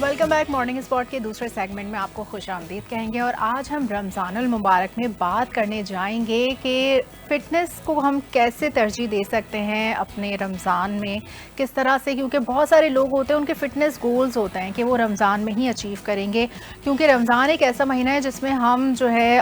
Welcome back. Morning spot के दूसरे segment में आपको खुशामदीद कहेंगे और आज हम रमज़ानुल मुबारक में बात करने जाएंगे कि फ़िटनेस को हम कैसे तरजीह दे सकते हैं अपने रमज़ान में, किस तरह से, क्योंकि बहुत सारे लोग होते हैं उनके फ़िटनेस गोल्स होते हैं कि वो रमज़ान में ही अचीव करेंगे, क्योंकि रमज़ान एक ऐसा महीना है जिसमें हम जो है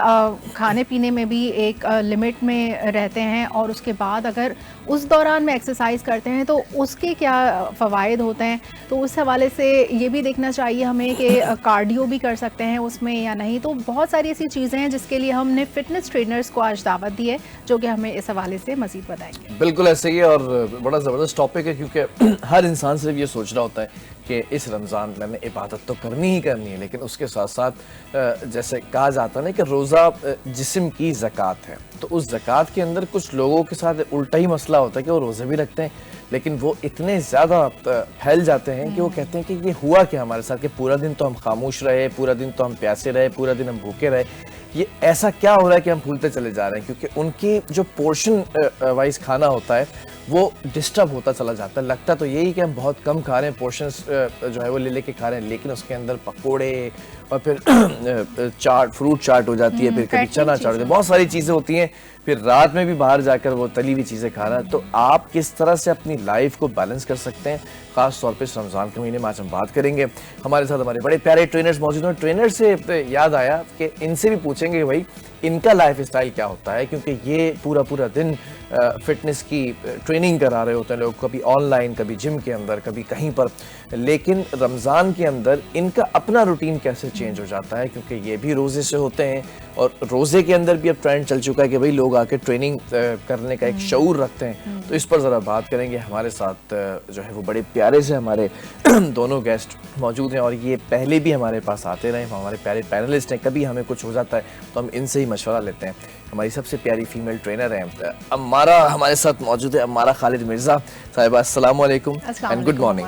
खाने पीने में भी एक लिमिट में रहते हैं और उसके बाद अगर उस दौरान में एक्सरसाइज करते हैं तो उसके क्या फ़वाइद होते हैं। तो उस हवाले से ये भी देखना चाहिए हमें कि कार्डियो भी कर सकते हैं उसमें या नहीं। तो बहुत सारी ऐसी चीज़ें हैं जिसके लिए हमने फ़िटनेस ट्रेनर्स को आज दावत दी है जो कि हमें इस हवाले से मज़ीद बताएंगे। बिल्कुल ऐसे ही है और बड़ा ज़बरदस्त टॉपिक है क्योंकि हर इंसान सिर्फ ये सोच रहा होता है कि इस रमज़ान मैंने इबादत तो करनी ही करनी है, लेकिन उसके साथ साथ जैसे कहा जाता है ना कि रोज़ा जिस्म की ज़कात है, तो उस ज़कात के अंदर कुछ लोगों के साथ उल्टा ही मसला होता है कि वो रोज़े भी रखते हैं लेकिन वो इतने ज़्यादा फैल जाते हैं कि वो कहते हैं कि ये हुआ क्या हमारे साथ कि पूरा दिन तो हम खामोश रहे, पूरा दिन तो हम प्यासे रहे, पूरा दिन हम भूखे रहे, ये ऐसा क्या हो रहा है कि हम भूलते चले जा रहे हैं। क्योंकि उनकी जो पोर्शन वाइज खाना होता है वो डिस्टर्ब होता चला जाता है। लगता तो यही कि हम बहुत कम खा रहे हैं, पोर्शंस जो है वो ले लेके खा रहे हैं, लेकिन उसके अंदर पकोड़े और फिर चाट, फ्रूट चाट हो जाती है, फिर कभी चना चाट, बहुत सारी चीज़ें होती हैं, फिर रात में भी बाहर जाकर वो तली हुई चीज़ें खाना। तो आप किस तरह से अपनी लाइफ को बैलेंस कर सकते हैं, ख़ास तौर पे इस रमज़ान के महीने में आज हम बात करेंगे। हमारे साथ हमारे बड़े प्यारे ट्रेनर्स मौजूद हैं। ट्रेनर से याद आया कि इनसे भी पूछेंगे कि भाई इनका लाइफ स्टाइल क्या होता है, क्योंकि ये पूरा दिन फिटनेस की ट्रेनिंग करा रहे होते हैं लोग, कभी ऑनलाइन, कभी जिम के अंदर, कभी कहीं पर, लेकिन रमज़ान के अंदर इनका अपना रूटीन कैसे चेंज हो जाता है, क्योंकि ये भी रोज़े से होते हैं और रोज़े के अंदर भी अब ट्रेंड चल चुका है कि भाई लोग आके ट्रेनिंग करने का एक शऊर रखते हैं। तो इस पर ज़रा बात करेंगे। हमारे साथ जो है वो बड़े प्यारे से हमारे दोनों गेस्ट मौजूद हैं और ये पहले भी हमारे पास आते रहे, हमारे प्यारे पैनलिस्ट हैं। कभी हमें कुछ हो जाता है तो हम इनसे ही मशवरा लेते हैं। हमारी सबसे प्यारी फीमेल ट्रेनर हैं अम्मारा हमारे साथ मौजूद है, अम्मारा खालिद मिर्ज़ा साहिबा। अस्सलाम वालेकुम एंड गुड मॉर्निंग।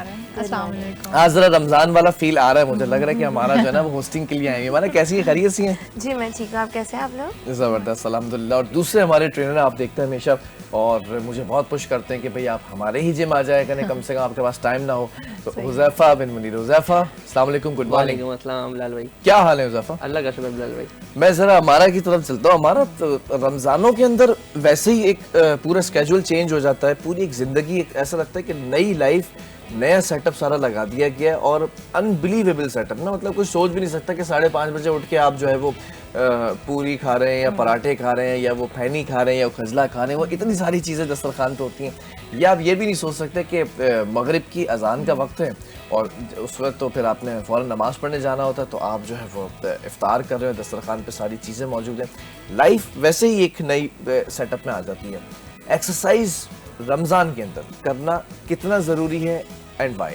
आज ज़रा रमज़ान वाला फील आ रहा है, मुझे लग रहा है कि हमारा जो है ना वो होस्टिंग के लिए आएंगे। हमारा कैसी है, खैरियत सी हैं? जी मैं ठीक हूँ, आप कैसे हैं आप लोग? ज़बरदस्त अल्हम्दुलिल्लाह। और दूसरे हमारे ट्रेनर आप देखते हैं हमेशा और मुझे बहुत पुश करते हैं कि भाई आप हमारे ही जिम आ जाए करें, कम से कम आपके पास टाइम ना हो। तो हुज़ैफा बिन मुनीर। हुज़ैफा अस्सलाम वालेकुम, गुड मॉर्निंग। वालेकुम अस्सलाम बिलाल भाई, क्या हाल है हुज़ैफा? अल्लाह का शुक्र बिलाल भाई। मैं ज़रा हमारा की तरफ चलता हूँ। हमारा रमज़ानों के अंदर वैसे ही एक पूरा स्केड्यूल चेंज हो जाता है, पूरी एक ज़िंदगी ऐसा लगता है कि नई लाइफ, नया सेटअप सारा लगा दिया गया है और अनबिलीवेबल सेटअप ना, मतलब कोई सोच भी नहीं सकता कि 5:30 बजे उठ के आप जो है वो पूरी खा रहे हैं या पराठे खा रहे हैं या वो फैनी खा रहे हैं या वो खजला खा रहे हैं। वो इतनी सारी चीज़ें दस्तरखान पे होती हैं, या आप ये भी नहीं सोच सकते कि मगरिब की अजान का वक्त है और उस वक्त तो फिर आपने फ़ौरन नमाज़ पढ़ने जाना होता है, तो आप जो है वो इफ्तार कर रहे हो, दस्तरखान पे सारी चीज़ें मौजूद हैं। लाइफ वैसे ही एक नई सेटअप में आ जाती है। एक्सरसाइज रमज़ान के अंदर करना कितना ज़रूरी है एंड वाई?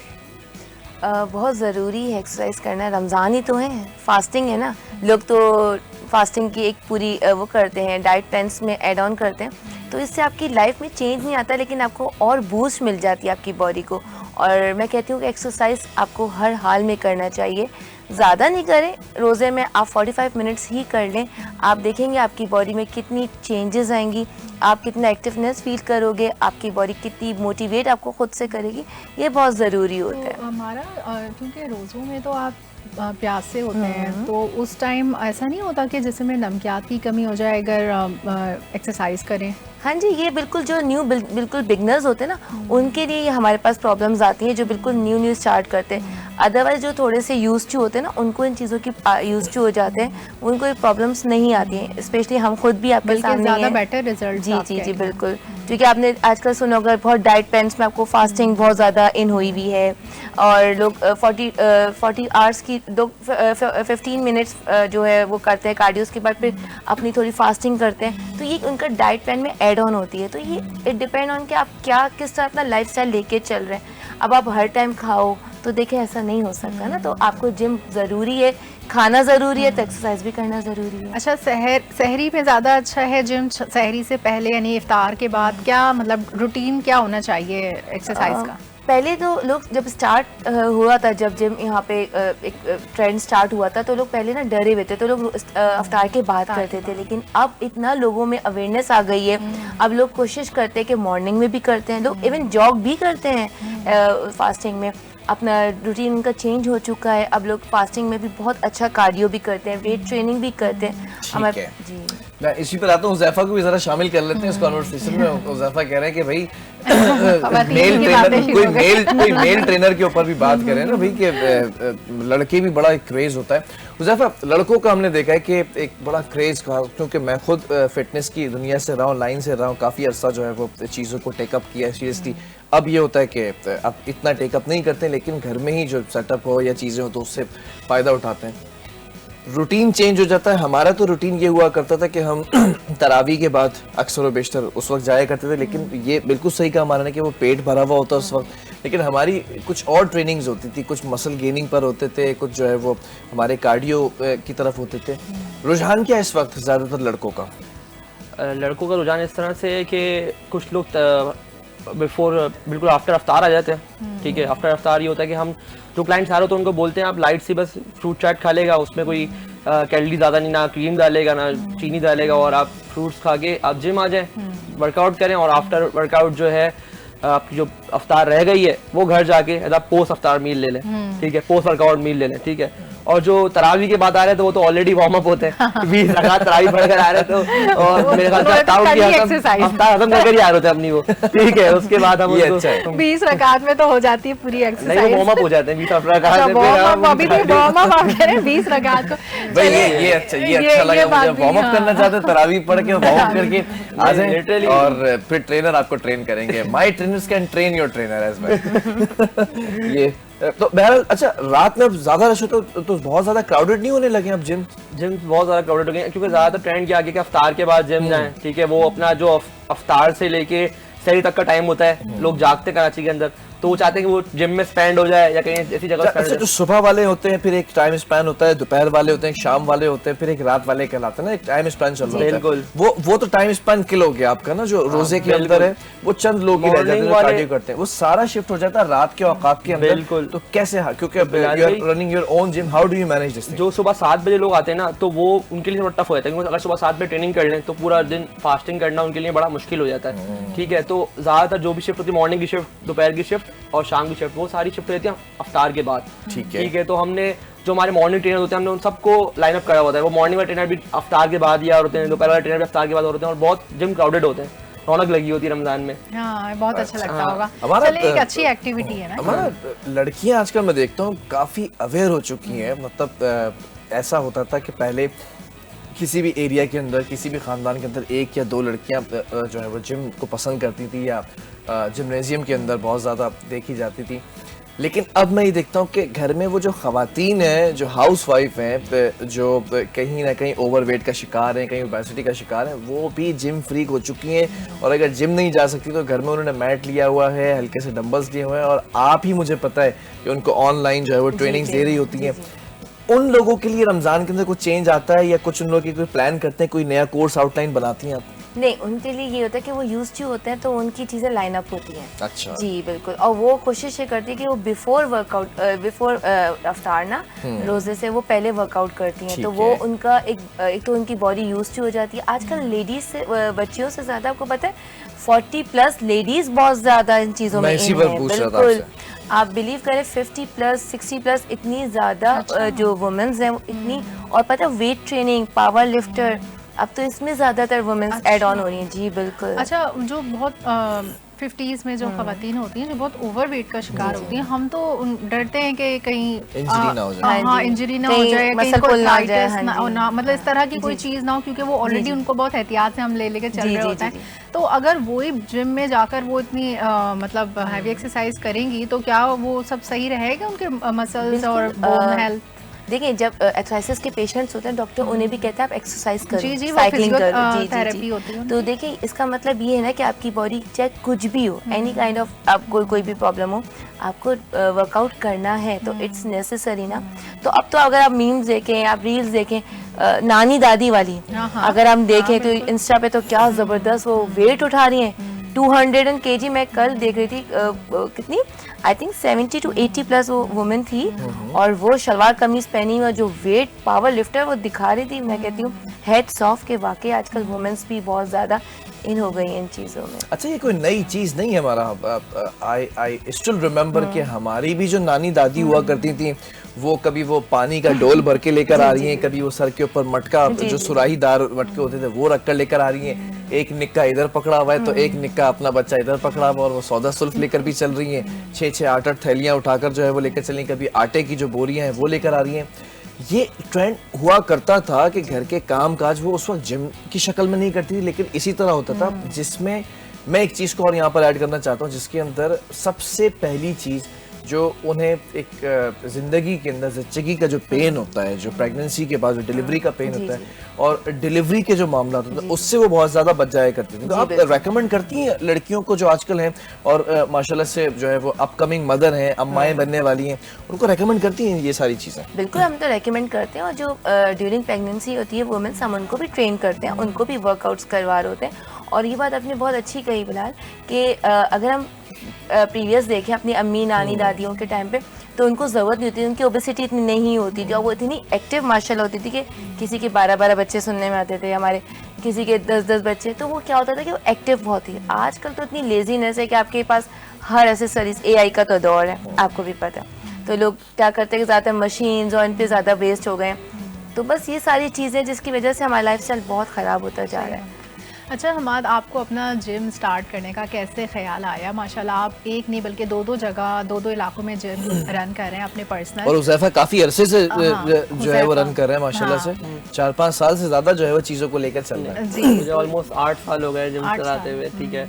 बहुत ज़रूरी है एक्सरसाइज करना। रमज़ान ही तो है, फास्टिंग है ना, लोग तो फास्टिंग की एक पूरी वो करते हैं, डाइट प्लान्स में ऐड ऑन करते हैं, तो इससे आपकी लाइफ में चेंज नहीं आता लेकिन आपको और बूस्ट मिल जाती है आपकी बॉडी को। और मैं कहती हूँ कि एक्सरसाइज आपको हर हाल में करना चाहिए। ज़्यादा नहीं करें, रोज़े में आप 45 मिनट्स ही कर लें, आप देखेंगे आपकी बॉडी में कितनी चेंजेस आएंगी, आप कितना एक्टिवनेस फील करोगे, आपकी बॉडी कितनी मोटिवेट आपको खुद से करेगी, ये बहुत ज़रूरी होता है। हमारा क्योंकि रोज़ों में तो आप प्यासे होते हैं, तो उस टाइम ऐसा नहीं होता कि जिसमें नमकियात की कमी हो जाए अगर एक्सरसाइज करें? हाँ जी, ये बिल्कुल जो बिल्कुल बिगनर्स होते हैं ना, उनके लिए ये हमारे पास प्रॉब्लम्स आती हैं, जो बिल्कुल न्यू स्टार्ट करते हैं। अदरवाइज जो थोड़े से यूज टू होते हैं ना, उनको इन चीज़ों की यूज टू हो जाते हैं, उनको ये प्रॉब्लम्स नहीं आती हैं। स्पेशली हम खुद भी आपके सामने ज़्यादा बेटर रिजल्ट। जी बिल्कुल, क्योंकि आपने आजकल सुना होगा बहुत डाइट प्लान्स में आपको फास्टिंग बहुत ज़्यादा इन हुई हुई है और लोग 40 आवर्स की 15 मिनट्स जो है वो करते हैं कार्डियो, के बाद फिर अपनी थोड़ी फास्टिंग करते हैं, तो ये उनका डाइट प्लान में ऐड ऑन होती है। तो ये इट डिपेंड ऑन कि आप क्या किस तरह अपना लाइफस्टाइल लेके चल रहे हैं। अब आप हर टाइम खाओ तो देखें ऐसा नहीं हो सकता ना, तो आपको जिम ज़रूरी है, खाना ज़रूरी है, तो एक्सरसाइज भी करना ज़रूरी है। अच्छा, सहरी में ज़्यादा अच्छा है जिम, सहरी से पहले यानी इफ्तार के बाद क्या मतलब रूटीन क्या होना चाहिए एक्सरसाइज का? पहले तो लोग जब स्टार्ट हुआ था, जब जिम यहाँ पे एक ट्रेंड स्टार्ट हुआ था, तो लोग पहले ना डरे हुए थे, तो लोग अफ्तार के बाद करते थे, लेकिन अब इतना लोगों में अवेयरनेस आ गई है, अब लोग कोशिश करते हैं कि मॉर्निंग में भी करते हैं, लोग इवन जॉग भी करते हैं फास्टिंग में। अपना रूटीन उनका चेंज हो चुका है। अब लोग फास्टिंग में भी बहुत अच्छा कार्डियो भी करते हैं, वेट ट्रेनिंग भी करते हैं। ठीक है। जी मैं इसी पर आता हूँ, हुज़ैफा को भी जरा शामिल कर लेते हैं इस कॉन्वर्सेशन में। हुज़ैफा कह रहे हैं कि भाई मेल ट्रेनर, कोई मेल ट्रेनर के ऊपर भी बात कर रहे हैं ना भाई कि लड़के भी बड़ा एक क्रेज होता है। हुज़ैफा, लड़कों का हमने देखा है कि एक बड़ा क्रेज का, क्योंकि मैं खुद फिटनेस की दुनिया से रहा हूँ, लाइन से रहा हूँ, काफ़ी अर्सा जो है वो चीज़ों को टेकअप किया सीरियसली। अब ये होता है कि अब इतना टेकअप नहीं करते, लेकिन घर में ही जो सेटअप हो या चीज़ें हो तो उससे फ़ायदा उठाते हैं। रूटीन चेंज हो जाता है। हमारा तो रूटीन ये हुआ करता था कि हम तरावी के बाद अक्सर व बेशतर उस वक्त जाया करते थे, लेकिन ये बिल्कुल सही कहा हमारा ने कि वो पेट भरा हुआ होता उस वक्त, लेकिन हमारी कुछ और ट्रेनिंग्स होती थी, कुछ मसल गेनिंग पर होते थे, कुछ जो है वो हमारे कार्डियो की तरफ होते थे। रुझान क्या इस वक्त ज़्यादातर लड़कों का? लड़कों का रुझान इस तरह से है कि कुछ लोग बिफोर बिल्कुल आफ्टर अफ्तार आ जाते हैं। ठीक है, आफ्टर अफ्तार ये होता है कि हम जो क्लाइंट्स आ रहे होते हैं उनको बोलते हैं आप लाइट सी बस फ्रूट चाट खा लेगा, उसमें कोई कैलोरी ज़्यादा नहीं, ना क्रीम डालेगा ना चीनी डालेगा, और आप फ्रूट्स खा के आप जिम आ जाएं, वर्कआउट करें, और आफ्टर वर्कआउट जो है आपकी जो अफ्तार रह गई है वो घर जाके पोस्ट अफ्तार मील ले लें। ठीक है, पोस्ट वर्कआउट मील ले लें। ठीक है, और जो तरावी के बाद आ रहे हैं तो वो तो ऑलरेडी वार्म अप होते हैं, 20 रकात तरावी पढ़कर आ रहे तो, और मेरे ख्याल से अफ्तार खत्म करके ही आ रहे थे अपनी वो। ठीक है, उसके बाद हम 20 रकात में तो हो जाती है पूरी एक्सरसाइज। नहीं, वो वार्म अप हो जाते हैं 20 रकात में। अभी भी वार्म अप आप कह रहे हैं 20 रकात को। भाई ये अच्छा लगा मुझे। वार्म अप करना चाहते हैं, तरावी पढ़ के वार्म अप करके आ जाएं और फिर ट्रेनर आपको ट्रेन करेंगे। My trainers can train your trainer as well. ये तो बहरहाल, अच्छा रात में अब ज्यादा रश हो तो बहुत ज्यादा क्राउडेड नहीं होने लगे अब जिम बहुत ज्यादा क्राउडेड हो गए, क्योंकि ज्यादातर ट्रेंड क्या आगे कि अफ्तार के बाद जिम जाएं। ठीक है, वो अपना जो अफ्तार से लेके सहरी तक का टाइम होता है, लोग जागते कराची के अंदर, तो वो चाहते हैं कि वो जिम में स्पेंड हो जाए या कहीं ऐसी जगह स्पेंड हो जाए। जो सुबह वाले होते हैं, फिर एक टाइम स्पैन होता है, दोपहर वाले होते हैं, शाम वाले होते हैं, फिर एक रात वाले कहलाते हैं ना, एक टाइम स्पैन चल रहा होता है। वो तो टाइम स्पैन किल हो गया आपका ना, जो रोजे के अंदर है वो चंद लोग ही रह जाते हैं जो कार्डियो करते हैं, वो सारा शिफ्ट हो जाता है रात के औकात के अंदर। बिल्कुल। तो कैसे, क्योंकि you are running your own gym, how do you manage this? जो सुबह 7 बजे लोग आते हैं ना, तो वो उनके लिए थोड़ा टफ हो जाता है, क्योंकि अगर सुबह 7 बजे ट्रेनिंग कर लें तो पूरा दिन फास्टिंग करना उनके लिए बड़ा मुश्किल हो जाता है। ठीक है, तो ज्यादातर जो भी शिफ्ट होती है, मॉर्निंग की शिफ्ट, दोपहर की शिफ्ट और शाम की शिफ्ट, वो सारी शिफ्ट रहती है अफ्तार के बाद। ठीक है। ठीक है, तो हमने जो हमारे मॉर्निंग ट्रेनर होते हैं हमने उन सबको लाइन अप करा होता है। वो मॉर्निंग वाले ट्रेनर भी अफ्तार के बाद या होते हैं, दोपहर वाले ट्रेनर भी अफ्तार के बाद होते हैं, और बहुत जिम क्राउडेड होते हैं, रौनक लगी होती है रमजान में। हाँ, बहुत अच्छा लगता होगा। हमारा चलिए, एक अच्छी एक्टिविटी है ना। हमारा लड़कियां आजकल मैं देखता हूँ काफी अवेयर हो चुकी हैं। मतलब ऐसा होता था कि पहले किसी भी एरिया के अंदर, किसी भी खानदान के अंदर 1 या 2 लड़कियां जो है वो जिम को पसंद करती थी या जिम्नेजियम के अंदर बहुत ज़्यादा देखी जाती थी। लेकिन अब मैं ये देखता हूँ कि घर में वो जो ख़वातीन हैं, जो हाउस वाइफ हैं, जो कहीं ना कहीं ओवरवेट का शिकार हैं, कहीं ओबेसिटी का शिकार हैं, वो भी जिम फ्रीक हो चुकी हैं। और अगर जिम नहीं जा सकती तो घर में उन्होंने मैट लिया हुआ है, हल्के से डंबल्स लिए हुए हैं, और आप ही मुझे पता है कि उनको ऑनलाइन जो है वो ट्रेनिंग्स दे रही होती हैं। उन लोगों के लिए रमज़ान के अंदर कुछ चेंज आता है या कुछ उन लोगों की कोई प्लान करते हैं, कोई नया कोर्स आउटलाइन बनाती हैं आप? नहीं, उनके लिए ये होता है कि वो यूज टू होते हैं, तो उनकी चीज़ें लाइन अप होती हैं। अच्छा। जी बिल्कुल, और वो कोशिश ये करती है कि वो बिफोर वर्कआउट, बिफोर अफ्तार ना, रोजे से वो पहले वर्कआउट करती हैं, तो वो उनका एक तो उनकी बॉडी यूज टू हो जाती है। आजकल लेडीज से, बच्चियों से ज़्यादा आपको पता है 40+ लेडीज बहुत ज़्यादा इन चीज़ों में इन हैं। बिल्कुल, आप बिलीव करें 50+, 60+ इतनी ज़्यादा जो वुमेन्स हैं इतनी, और पता है वेट ट्रेनिंग, पावर लिफ्टर, अब तो इसमें ज़्यादातर वुमेन्स ऐड ऑन हो रही हैं। जी बिल्कुल। अच्छा, जो बहुत 50s में जो खवातीन होती हैं जो बहुत ओवरवेट का शिकार होती हैं, हम तो डरते हैं कि कहीं इंजरी ना हो जाए। हाँ, इंजरी ना हो जाए, मसल पुल ना हो जाए, ना मतलब इस तरह की कोई चीज़ ना हो, क्योंकि वो ऑलरेडी उनको बहुत एहतियात से हम लेके चल रहे होते हैं। तो अगर वही जिम में जाकर वो इतनी मतलब हैवी एक्सरसाइज करेंगी तो क्या वो सब सही रहेगा उनके मसल्स और बोन हेल्थ? देखिए, जब एक्सरसाइज के पेशेंट्स होते हैं, डॉक्टर उन्हें भी कहते हैं आप एक्सरसाइज करो, जी, साइकिलिंग करो। जी थेरेपी होती है। तो देखिए, इसका मतलब ये है ना कि आपकी बॉडी चाहे कुछ भी हो, एनी काइंड ऑफ आपको कोई भी प्रॉब्लम हो, आपको वर्कआउट करना है तो इट्स नेसेसरी ना। तो अब तो अगर आप मीम्स देखें, आप रील्स देखें, नानी दादी वाली अगर हम देखें तो इंस्टा पे तो क्या ज़बरदस्त वो वेट उठा रही हैं, 200 kg। मैं कल देख रही थी कितनी, आई थिंक 70 to 80+ वो वुमेन थी, और वो शलवार कमीज पहनी हुई, जो वेट पावर लिफ्टर वो दिखा रही थी। मैं कहती हूँ हेड्स ऑफ के वाकई आजकल वुमेन्स भी बहुत ज़्यादा इन हो गई इन चीज़ों में। अच्छा, ये कोई नई चीज नहीं है हमारा। आई स्टिल रिमेम्बर कि हमारी भी जो नानी दादी हुआ करती थी, वो कभी वो पानी का डोल भर के लेकर आ रही हैं, कभी वो सर के ऊपर मटका, जो सुराहीदार मटके होते थे वो रख कर लेकर आ रही हैं। एक निक्का इधर पकड़ा हुआ है तो एक निक्का अपना बच्चा इधर पकड़ा हुआ, और वो सौदा सुल्फ लेकर भी चल रही हैं। 6-6 8-8 थैलियां उठाकर जो है वो लेकर चली, कभी आटे की जो बोरियां हैं वो लेकर आ रही हैं। ये ट्रेंड हुआ करता था कि घर के काम काज वो उस वक्त जिम की शक्ल में नहीं करती थी, लेकिन इसी तरह होता था, जिसमें मैं एक चीज़ को और यहाँ पर ऐड करना चाहता हूँ, जिसके अंदर सबसे पहली चीज़ जो उन्हें एक ज़िंदगी के अंदर ज़िंदगी का जो पेन होता है, जो प्रेगनेंसी के बाद जो डिलीवरी का पेन होता है और डिलीवरी के जो मामला होता है, उससे वो बहुत ज़्यादा बच जाया करती थी। तो आप रेकमेंड करती हैं लड़कियों को जो आजकल हैं और माशाल्लाह से जो है वो अपकमिंग मदर हैं, अम्माएँ बनने वाली हैं, उनको रेकमेंड करती हैं ये सारी चीज़ें? बिल्कुल, हम तो रेकमेंड करते हैं, और जो ड्यूरिंग प्रेगनेंसी होती है वुमेन्स, हम उनको भी ट्रेन करते हैं, उनको भी वर्कआउट्स करवा रहे होते हैं। और ये बात आपने बहुत अच्छी कही बिलाल कि अगर हम प्रीवियस देखें अपनी अम्मी नानी दादियों के टाइम पे, तो उनको ज़रूरत नहीं होती थी, उनकी ओबेसिटी इतनी नहीं होती थी, और वो इतनी एक्टिव माशाल्लाह होती थी कि किसी के 12-12 बच्चे सुनने में आते थे, हमारे किसी के 10-10 बच्चे। तो वो क्या होता था कि वो एक्टिव बहुत थी। आजकल तो इतनी लेजीनेस है कि आपके पास हर एसेसरीज, AI का तो दौर है, आपको भी पता है। तो लोग क्या करते हैं कि ज़्यादा मशीन्स और इन पर ज़्यादा वेस्ट हो गए। तो बस ये सारी चीज़ें जिसकी वजह से हमारा लाइफस्टाइल बहुत ख़राब होता जा रहा है। अच्छा हमाद, आपको अपना जिम स्टार्ट करने का कैसे ख्याल आया? माशाल्लाह आप एक नहीं बल्कि दो जगह, दो इलाकों में जिम रन कर रहे हैं अपने पर्सनल। और हुज़ैफा काफी अरसे से जो है वो रन कर रहे हैं माशाल्लाह से, 4-5 साल से ज्यादा जो है वो चीजों को लेकर चल रहा है। जी, मुझे ऑलमोस्ट 8 साल हो गए जिम चलाते हुए, ठीक है।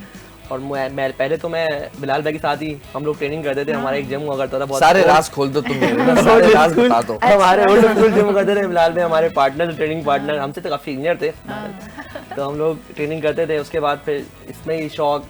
और मैं पहले तो मैं बिलाल भाई के साथ ही हम लोग ट्रेनिंग करते थे, हमारा एक जिम हुआ करता था बहुत। सारे राज खोल दो तुम मेरे ना, सारे राज बता दो। हमारे ओल्ड स्कूल जिम करते थे बिलाल भाई, हमारे पार्टनर, ट्रेनिंग पार्टनर, हमसे तो काफी सीनियर थे। तो हम लोग ट्रेनिंग करते थे, उसके बाद फिर इसमें ही शौक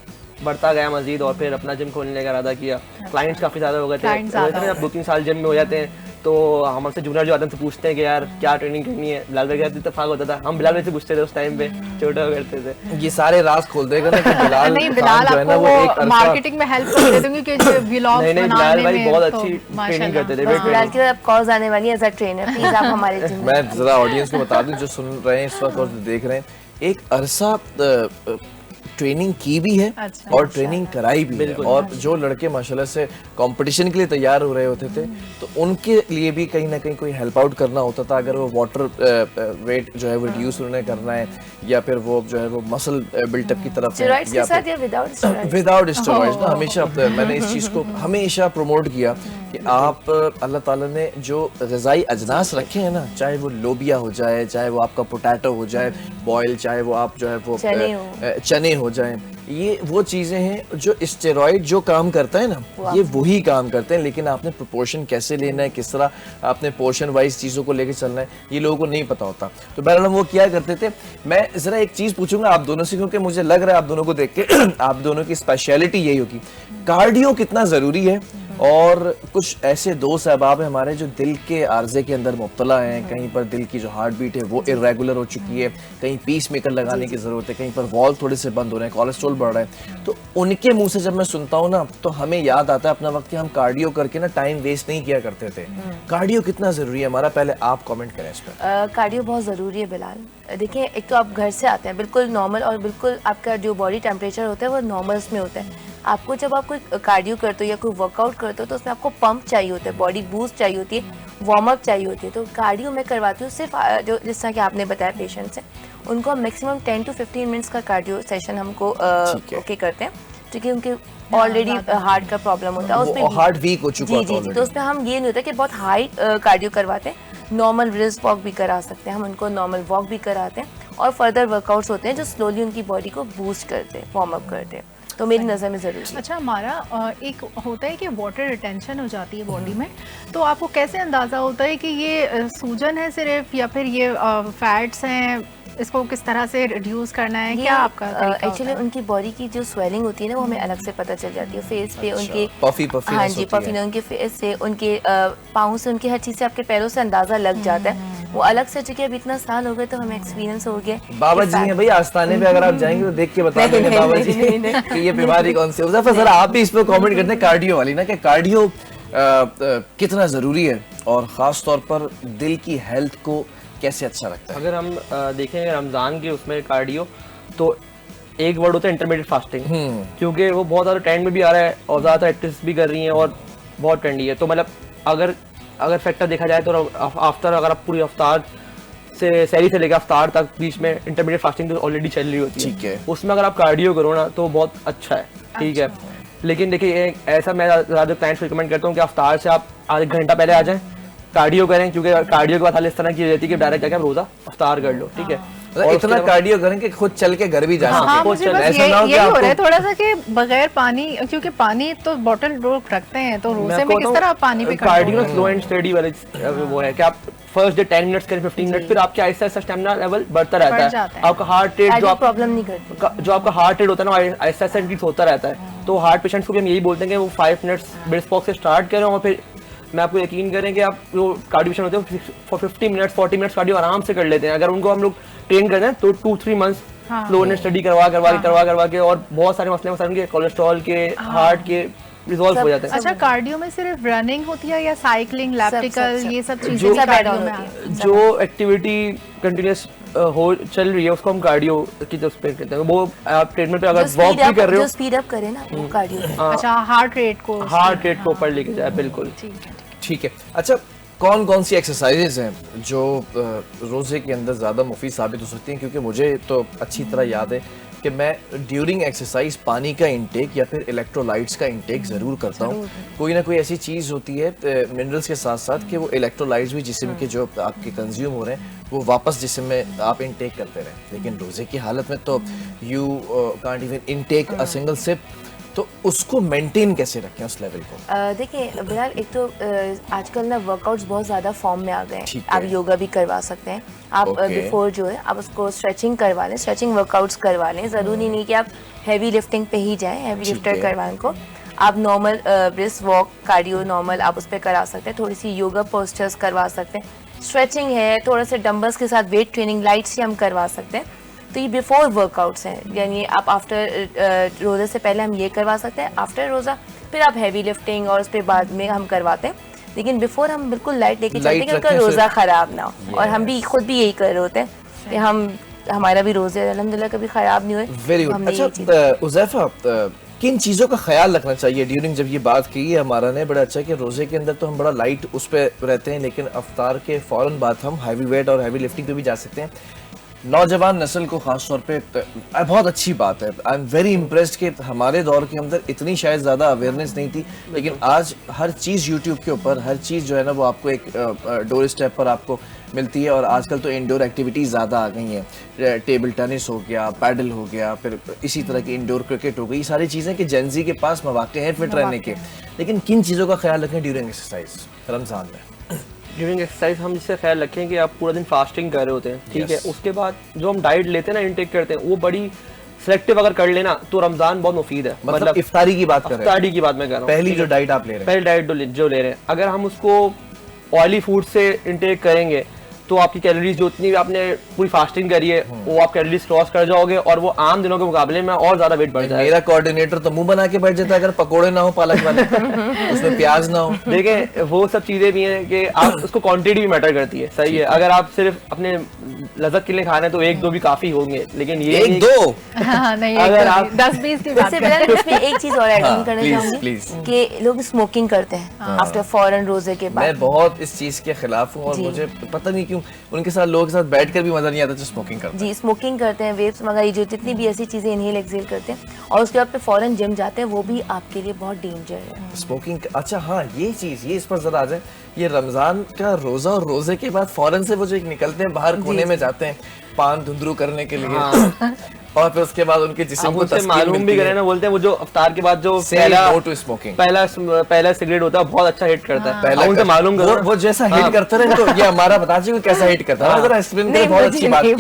बढ़ता गया मजीद, और फिर अपना जिम खोलने का इरादा किया। क्लाइंट्स काफी ज्यादा हो गए थे, अब 2-3 साल जिम में हो जाते हैं तो हमसे जूनियर जो आते हैं तो पूछते हैं कि यार क्या ट्रेनिंग करनी है। बिलाल भाई का इत्तेफाक होता था, हम बिलाल भाई से पूछते थे उस टाइम पे, छोटा करते थे। ये सारे राज खोल देगा ना कि बिलाल नहीं, बिलाल जो है ना आपको वो एक मार्केटिंग में हेल्प कर दे दूंगी कि जो व्लॉग्स नहीं बनाने बिलाल भाई में बहुत तो अच्छी ट्रेनिंग करते थे। बस बिलाल की अब कॉल्स आने वाली है एज अ ट्रेनर, प्लीज आप हमारे जिम में। मैं जरा ऑडियंस को बता दूं जो सुन रहे हैं इस वक्त और जो देख रहे हैं, एक अरसा ट्रेनिंग की भी है अच्छा, और ट्रेनिंग कराई भी है। और जो लड़के माशाल्लाह से कंपटीशन के लिए तैयार हो रहे होते थे तो उनके लिए भी कहीं ना कहीं कोई हेल्प आउट करना होता था। अगर वो वाटर वेट जो है वो रिड्यूस उन्हें करना है, या फिर वो जो है वो मसल बिल्टअप की तरफ स्टेरॉइड्स के साथ या विदाउट स्टेरॉइड्स ना, हमेशा मैंने इस चीज़ को हमेशा प्रमोट किया कि आप अल्लाह ताला ने जो ग़िज़ाई अजनास रखे हैं ना, चाहे वो लोबिया हो जाए, चाहे वो आपका पोटैटो हो जाए बॉयल, चाहे वो आप जो है वो चने हो जाए, ये वो चीज़ें हैं जो स्टेरॉइड जो काम करता है ना, ये वही काम करते हैं। लेकिन आपने प्रोपोर्शन कैसे लेना है, किस तरह आपने पोर्शन वाइज चीज़ों को लेकर चलना है, ये लोगों को नहीं पता होता। तो बहरहाल हम वो क्या करते थे, मैं ज़रा एक चीज़ पूछूंगा आप दोनों से, क्योंकि मुझे लग रहा है आप दोनों को देख के आप दोनों की स्पेशलिटी यही होगी, कार्डियो कितना ज़रूरी है। और कुछ ऐसे दोस्त अहबाब हैं हमारे जो दिल के आर्जे के अंदर मुब्तला हैं, कहीं पर दिल की जो हार्ट बीट है वो इरेगुलर हो चुकी है, कहीं पीस मेकर लगाने की ज़रूरत है, कहीं पर वॉल्व थोड़े से बंद हो रहे हैं, कोलेस्ट्रॉल बढ़ रहा है। तो उनके मुंह से जब मैं सुनता हूँ ना तो हमें याद आता है अपना वक्त कि हम कार्डियो करके ना टाइम वेस्ट नहीं किया करते थे। कार्डियो कितना ज़रूरी है हमारा, पहले आप कॉमेंट करें इस पर। कार्डियो बहुत ज़रूरी है बिलाल। देखिए, एक तो आप घर से आते हैं बिल्कुल नॉर्मल, और बिल्कुल आपका जो बॉडी टेम्परेचर होता है वो नॉर्मल्स में होता है। आपको जब आप कोई कार्डियो करते हो या कोई वर्कआउट करते हो तो उसमें आपको पंप चाहिए होता है, बॉडी बूस्ट चाहिए होती है, वार्म अप चाहिए होती है। तो कार्डियो मैं करवाती हूँ सिर्फ जो जिस तरह कि आपने बताया पेशेंट्स हैं, उनको हम मैक्सिमम 10 to 15 मिनट्स का कार्डियो सेशन हमको ओके करते हैं, क्योंकि उनके ऑलरेडी हार्ट का प्रॉब्लम होता है, उसमें हार्ट वीक हो चुका है। जी, तो उसमें हम ये नहीं होता कि बहुत हाई कार्डियो करवाते हैं, नॉर्मल रिस्ट वॉक भी करा सकते हैं, हम उनको नॉर्मल वॉक भी कराते हैं, और फर्दर वर्कआउट्स होते हैं जो स्लोली उनकी बॉडी को बूस्ट करते हैं, वार्म अप करते हैं। तो मेरी नज़र में ज़रूरी है। अच्छा, हमारा एक होता है कि वाटर रिटेंशन हो जाती है बॉडी में, तो आपको कैसे अंदाज़ा होता है कि ये सूजन है सिर्फ, या फिर ये फैट्स हैं, इसको किस तरह से रिड्यूस करना है, क्या आपका एक्चुअली उनकी बॉडी की जो स्वेलिंग होती है ना वो हमें अलग से पता चल जाती है, फेस पे उनके पफी हाँ जी पफी ने उनके फेस से, उनके पाँव से, उनकी हर चीज़ से, आपके पैरों से अंदाज़ा लग जाता है वो अलग से। चुके अब इतना साल हो गए तो हमें एक्सपीरियंस हो गया। बाबा जी हैं भाई आस्थाने पे, अगर आप जाएंगे तो देख के बता देंगे बाबा जी कि ये बीमारी कौन सी है। सर आप भी इस पर कमेंट करते हैं कार्डियो वाली ना, कि कार्डियो कितना ज़रूरी है और ख़ास तौर पर दिल की हेल्थ को कैसे अच्छा रखता है। अगर हम देखेंगे रमज़ान के उसमें कार्डियो, तो एक वर्ड होता है इंटरमीडिएट फास्टिंग, क्योंकि वो बहुत ज़्यादा ट्रेंड में भी आ रहा है और ज़्यादातर एक्ट्रेस भी कर रही हैं और बहुत ट्रेंडी है। तो मतलब अगर फैक्टर देखा जाए तो आफ्टर अगर आप पूरी अफ्तार से सहरी से लेकर अफ्तार तक बीच में इंटरमीडिएट फास्टिंग तो ऑलरेडी चल रही होती है, ठीक है। उसमें अगर आप कार्डियो करो ना तो बहुत अच्छा है, ठीक है। लेकिन देखिए ऐसा मैं ज़्यादा क्लाइंट्स को रिकमेंड करता हूँ कि अफ्तार से आप आधे घंटा पहले आ जाएं, कार्डियो करें, क्योंकि कार्डियो के बाद हाल इस तरह की रहती है कि डायरेक्ट जाके आप रोज़ा अफ्तार कर लो, ठीक है। मतलब इतना कार्डियो करें कि खुद चल के घर भी जा सके। हाँ, मुझे बस ऐसा ना हो कि यही हो रहा है आपको थोड़ा सा कि बगैर पानी, क्योंकि पानी तो बॉटल लोग रखते हैं, तो रोजे में किस तरह आप पानी पे कार्डियो स्लो एंड स्टेडी वाले वो है कि आप फर्स्ट डे 10 मिनट्स करें 15 मिनट, फिर आपके आहिस्ता आहिस्ता स्टेमिना लेवल बढ़ता रहता है, आपका हार्ट रेट प्रॉब्लम नहीं करती, जो आपका हार्ट रेट होता है ना आहिस्ता आहिस्ता इंक्रीज होता रहता है। तो हार्ट पेशेंट्स को भी हम यही बोलते हैं कि वो 5 मिनट्स ब्रिस्क वॉक से स्टार्ट करें और फिर मैं आपको यकीन करें कि आप जो कार्डियो पेशेंट होते हैं 50 मिनट्स 40 मिनट्स कार्डियो आराम से कर लेते हैं। अगर उनको हम लोग ट्रेन करते हैं तो 2-3 मंथ्स स्लो एंड स्टडी करवा के और बहुत सारे मसले मसाइल के कोलेस्ट्रॉल के हार्ट के रिजॉल्व हो जाते हैं। अच्छा, कार्डियो में सिर्फ रनिंग होती है या साइकिलिंग, लैप्टिकल, ये सब चीजें जो कार्डियो में आती हैं? जो एक्टिविटी कंटिन्यूस हो चल रही है उसको हम कार्डियो की तरफ पे कहते हैं। वो आप ट्रेडमिल पे अगर वॉक भी कर रहे हो, जो स्पीड अप करे ना वो कार्डियो। अच्छा, हार्ट रेट को ऊपर लेके जाए, बिल्कुल ठीक है। अच्छा, कौन कौन सी एक्सरसाइजेज हैं जो रोज़े के अंदर ज़्यादा मुफीद साबित हो सकती हैं? क्योंकि मुझे तो अच्छी तरह याद है कि मैं ड्यूरिंग एक्सरसाइज पानी का इंटेक या फिर इलेक्ट्रोलाइट्स का इंटेक ज़रूर करता हूँ। कोई ना कोई ऐसी चीज़ होती है मिनरल्स के साथ साथ कि वो इलेक्ट्रोलाइट्स भी जिस्म के जो आपके कंज्यूम हो रहे हैं वो वापस जिस्म में आप इंटेक करते रहें। लेकिन रोज़े की हालत में तो you can't even intake a single sip, तो उसको मेंटेन कैसे रखें उस लेवल को? देखिए बिलाल, एक तो आजकल ना वर्कआउट्स बहुत ज़्यादा फॉर्म में आ गए हैं। ठीक है। आप योगा भी करवा सकते हैं, आप बिफोर जो है आप उसको स्ट्रेचिंग करवा लें, स्ट्रेचिंग वर्कआउट्स करवा लें। ज़रूरी नहीं कि आप हैवी लिफ्टिंग पे ही जाएं, हैवी लिफ्टर करवाने को आप normal brisk walk cardio normal आप उस पर करा सकते हैं। थोड़ी सी योगा पोस्चर्स करवा सकते हैं, स्ट्रेचिंग है, थोड़ा सा डंबल्स के साथ वेट ट्रेनिंग लाइट से हम करवा सकते हैं। तो ये बिफोर वर्कआउट्स हैं, यानी आप आफ्टर रोज़े से पहले हम ये करवा सकते हैं, आफ्टर रोज़ा फिर आप हैवी लिफ्टिंग और उस पर बाद में हम करवाते हैं। लेकिन बिफोर हम बिल्कुल लाइट लेके चलते हैं कि उनका रोज़ा ख़राब ना हो। और हम भी खुद भी यही कर रहे होते हैं कि हमारा भी रोज़े अल्हम्दुलिल्लाह कभी ख़राब नहीं हुए। Very good. अच्छा उज़ैफ़ा, किन चीज़ों का ख्याल रखना चाहिए ड्यूरिंग, जब ये बात की है हमारा ने बड़ा अच्छा कि रोज़े के अंदर तो हम बड़ा लाइट उस पर रहते हैं, लेकिन अफ्तार के फ़ौरन बाद हम हैवी वेट और हैवी लिफ्टिंग पे भी जा सकते हैं। नौजवान नस्ल को ख़ास तौर पे बहुत अच्छी बात है, आई एम वेरी इम्प्रेस्ड कि हमारे दौर के अंदर इतनी शायद ज़्यादा अवेयरनेस नहीं थी, लेकिन आज हर चीज़ यूट्यूब के ऊपर, हर चीज़ जो है ना वो आपको एक डोर स्टेप पर आपको मिलती है। और आजकल तो इंडोर एक्टिविटीज़ ज़्यादा आ गई हैं, टेबल टेनिस हो गया, पैडल हो गया, फिर इसी तरह की इंडोर क्रिकेट हो गई, ये सारी चीज़ें कि जेंजी के पास मौके हैं फिट रहने के। लेकिन किन चीज़ों का ख्याल रखें ड्यूरिंग एक्सरसाइज रमज़ान में? ड्यूरिंग एक्सरसाइज हम जिससे ख्याल रखें कि आप पूरा दिन फास्टिंग कर रहे होते हैं, ठीक है। उसके बाद जो हम डाइट लेते हैं ना, इंटेक करते हैं, वो बड़ी सिलेक्टिव अगर कर लेना तो रमजान बहुत मुफीद है। मतलब इफ्तारी की बात कर रहे हैं? इफ्तारी की बात मैं कर रहा हूँ, पहली जो डाइट आप ले रहे हैं, पहली डाइट जो ले रहे हैं, अगर हम उसको ऑयली फूड से इंटेक करेंगे तो आपकी कैलोरीज जो इतनी आपने पूरी फास्टिंग करी है वो आप कैलोरीज क्रॉस कर जाओगे और वो आम दिनों के मुकाबले में और ज्यादा वेट बढ़ जाएगा। मेरा कोऑर्डिनेटर तो मुंह बना के बैठ जाता है अगर पकोड़े ना हो पालक वाले, उसमें प्याज ना हो। देखें वो सब चीजें भी हैं कि आप उसको क्वांटिटी भी मैटर करती है, सही है। अगर आप सिर्फ अपने लज्जत के लिए खा रहे हैं तो 1-2 भी काफी होंगे, लेकिन ये 1-2 नहीं, अगर आप 10-20 की बात इससे इसमें एक चीज और ऐड ऑन करना चाहूंगी प्लीज। कि लोग स्मोकिंग करते हैं आफ्टर फौरन रोजे के बाद। मैं बहुत इस चीज के खिलाफ हूँ और मुझे पता नहीं क्यों उनके साथ लोगों के साथ बैठकर भी मजा नहीं आता जो स्मोकिंग करते हैं। जी, स्मोकिंग करते हैं, वेप्स वगैरह जो जितनी भी ऐसी चीजें इनहेल एक्सेल करते हैं और उसके बाद पे फौरन जिम जाते हैं, वो भी आपके लिए बहुत डेंजर है स्मोकिंग। अच्छा हाँ, ये चीज ये इस पर जरा आ जाए, ये रमजान का रोजा और रोजे के बाद फौरन से वो जो एक निकलते हैं बाहर कोने में जाते हैं पान धुंधरू करने के लिए और फिर उसके बाद उनके जिस्म को तस्कीन मालूम भी करें ना, बोलते हैं वो जो अफ्तार के बाद जो पहला सिगरेट होता है बहुत अच्छा हिट करता है। पहला उनसे मालूम करो वो जैसा हिट करता है तो ये हमारा बता दीजिए कैसा हिट करता है, जरा एक्सप्लेन करें। बहुत अच्छी बात की,